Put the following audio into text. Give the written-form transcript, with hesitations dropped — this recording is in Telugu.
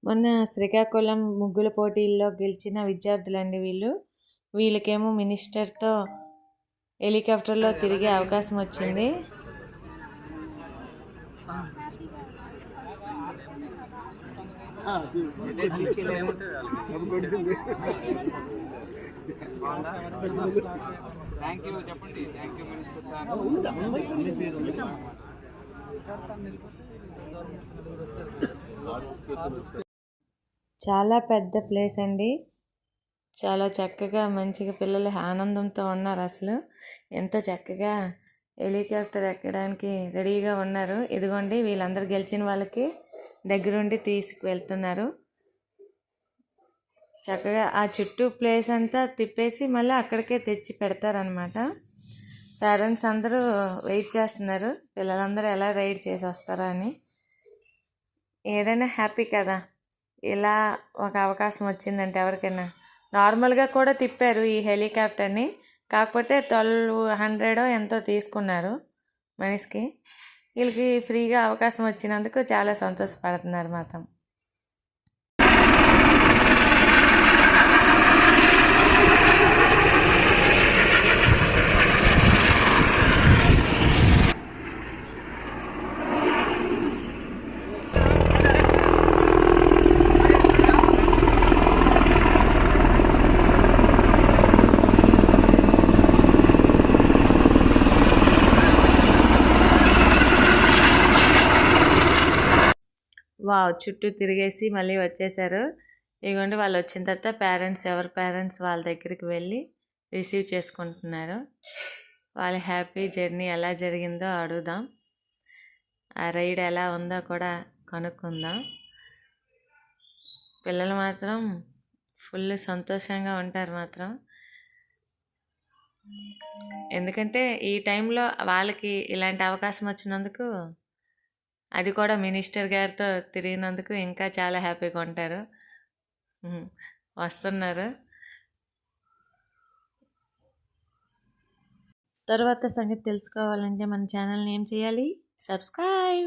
మొన్న శ్రీకాకుళం ముగ్గుల పోటీల్లో గెలిచిన విద్యార్థులండి వీళ్ళకేమో మినిస్టర్తో హెలికాప్టర్లో తిరిగే అవకాశం వచ్చింది. చాలా పెద్ద ప్లేస్ అండి. చాలా చక్కగా మంచిగా పిల్లలు ఆనందంతో ఉన్నారు. అసలు ఎంతో చక్కగా హెలికాప్టర్ ఎక్కడానికి రెడీగా ఉన్నారు. ఇదిగోండి వీళ్ళందరూ గెలిచిన వాళ్ళకి దగ్గరుండి తీసుకువెళ్తున్నారు. చక్కగా ఆ చుట్టూ ప్లేస్ అంతా తిప్పేసి మళ్ళీ అక్కడికే తెచ్చి పెడతారనమాట. పేరెంట్స్ అందరూ వెయిట్ చేస్తున్నారు పిల్లలందరూ ఎలా రైడ్ చేసి వస్తారా అని. ఏదైనా హ్యాపీ కదా, ఇలా ఒక అవకాశం వచ్చిందంటే ఎవరికైనా. నార్మల్గా కూడా తిప్పారు ఈ హెలికాప్టర్ని, కాకపోతే 1200 ఎంతో తీసుకున్నారు మనిషికి. వీళ్ళకి ఫ్రీగా అవకాశం వచ్చినందుకు చాలా సంతోషపడుతున్నారు మాత్రం. వావ్, చుట్టూ తిరిగేసి మళ్ళీ వచ్చేసారు. ఇదిగోండి వాళ్ళు వచ్చిన తర్వాత ఎవరి పేరెంట్స్ వాళ్ళ దగ్గరికి వెళ్ళి రిసీవ్ చేసుకుంటున్నారు. వాళ్ళ హ్యాపీ జర్నీ ఎలా జరిగిందో అడుగుదాం, ఆ రైడ్ ఎలా ఉందో కూడా కనుక్కుందాం. పిల్లలు మాత్రం ఫుల్ సంతోషంగా ఉంటారు మాత్రం. ఎందుకంటే ఈ టైంలో వాళ్ళకి ఇలాంటి అవకాశం వచ్చినందుకు, అది కూడా మినిస్టర్ గారితో తిరిగినందుకు ఇంకా చాలా హ్యాపీగా ఉంటారు. వస్తున్నారు. తర్వాత సంగతి తెలుసుకోవాలంటే మన ఛానల్ని ఏం చేయాలి? సబ్స్క్రైబ్.